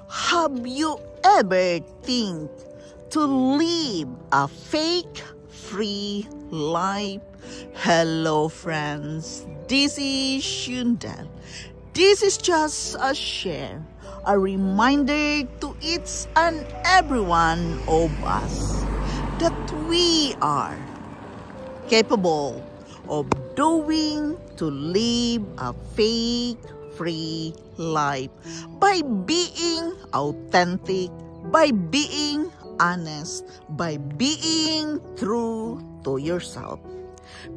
Have you ever think to live a fake-free life? Hello friends, this is Shundal. This is just a share, a reminder to each and every one of us that we are capable of doing to live a fake-free life by being authentic, by being honest, by being true to yourself.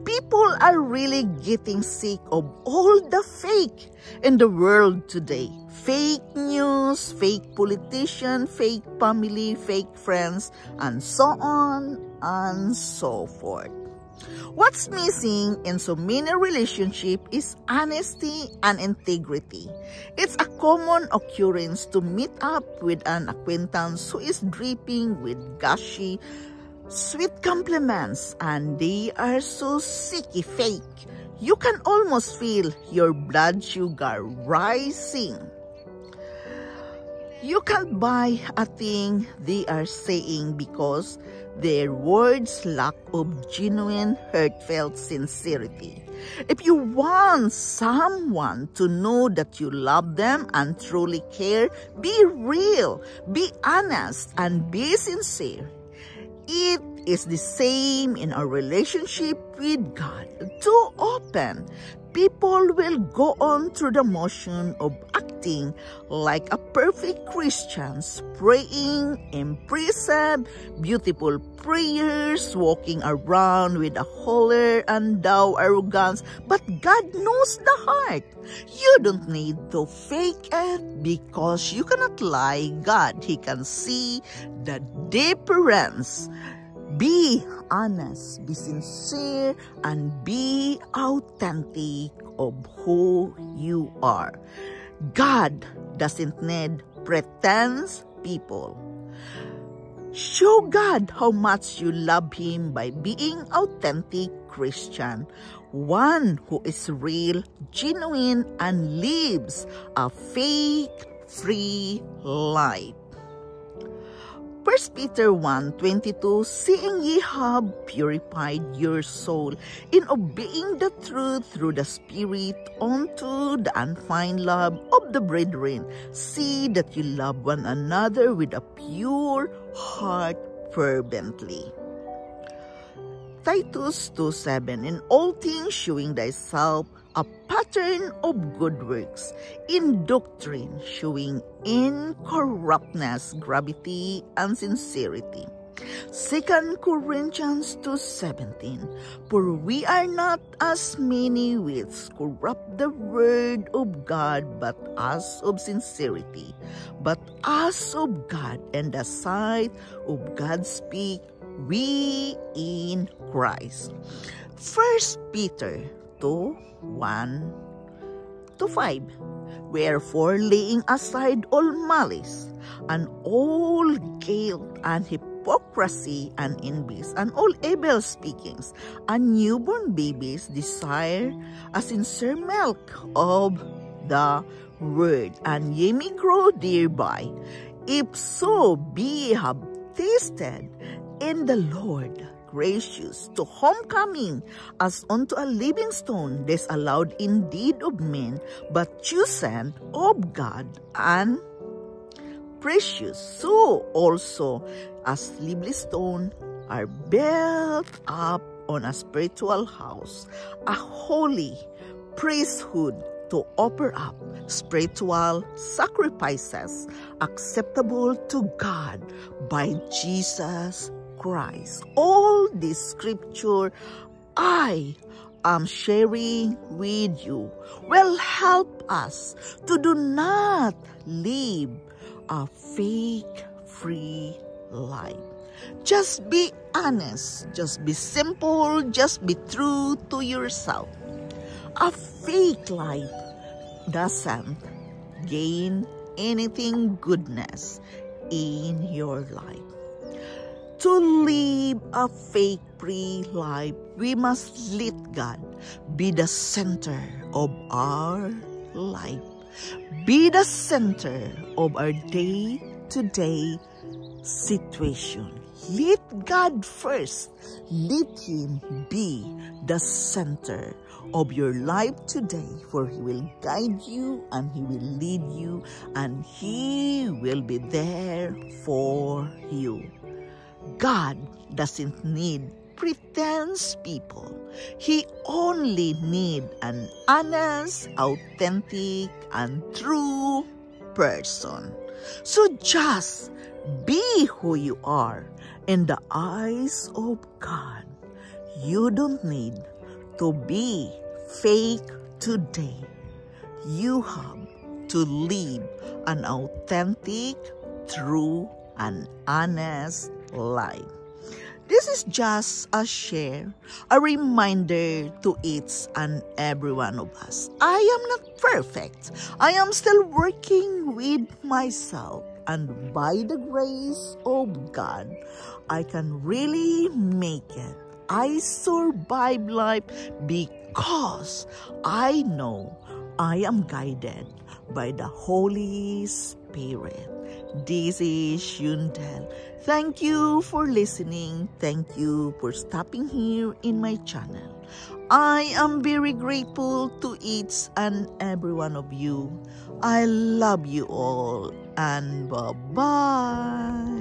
People are really getting sick of all the fake in the world today. Fake news, fake politician, fake family, fake friends, and so on and so forth. What's missing in so many relationships is honesty and integrity. It's a common occurrence to meet up with an acquaintance who is dripping with gushy, sweet compliments, and they are so sicky fake. You can almost feel your blood sugar rising. You can't buy a thing they are saying because their words lack of genuine, heartfelt sincerity. If you want someone to know that you love them and truly care, be real, be honest, and be sincere. It is the same in our relationship with God. Too often, people will go on through the motion of acting like a perfect Christians, praying impressive, beautiful prayers, walking around with a holler and thou arrogance. But God knows the heart. You don't need to fake it because you cannot lie. God, He can see the difference. Be honest, be sincere, and be authentic of who you are. God doesn't need pretense people. Show God how much you love Him by being authentic Christian, one who is real, genuine, and lives a fake-free life. 1 Peter 1:22, seeing ye have purified your soul in obeying the truth through the Spirit unto the unfeigned love of the brethren, see that you love one another with a pure heart fervently. Titus 2:7, in all things shewing thyself a pattern of good works, in doctrine showing incorruptness, gravity, and sincerity. 2 Corinthians 2:17, for we are not as many which corrupt the word of God, but as of sincerity, but as of God, and the sight of God speak we in Christ. 1 Peter 2:1-5, wherefore laying aside all malice, and all guilt, and hypocrisy, and envies, and all evil speakings, and newborn babies, desire a sincere milk of the word, and ye may grow thereby, if so be ye have tasted in the Lord gracious, to homecoming as unto a living stone, disallowed indeed of men, but chosen of God and precious. So also as lively stone are built up on a spiritual house, a holy priesthood, to offer up spiritual sacrifices acceptable to God by Jesus Christ. All this scripture I am sharing with you will help us to do not live a fake-free life. Just be honest, just be simple, just be true to yourself. A fake life doesn't gain anything goodness in your life. To live a fake-free life, we must let God be the center of our life. be the center of our day-to-day situation. Let God first. Let Him be the center of your life today, for He will guide you and He will lead you and He will be there for you. God doesn't need pretense people. He only needs an honest, authentic, and true person. So just be who you are in the eyes of God. You don't need to be fake today. You have to live an authentic, true, and honest life. This is just a share, a reminder to each and every one of us. I am not perfect. I am still working with myself. And by the grace of God, I can really make it. I survive life because I know I am guided by the Holy Spirit. This is Yundel. Thank you for listening. Thank you for stopping here in my channel. I am very grateful to each and every one of you. I love you all and bye-bye.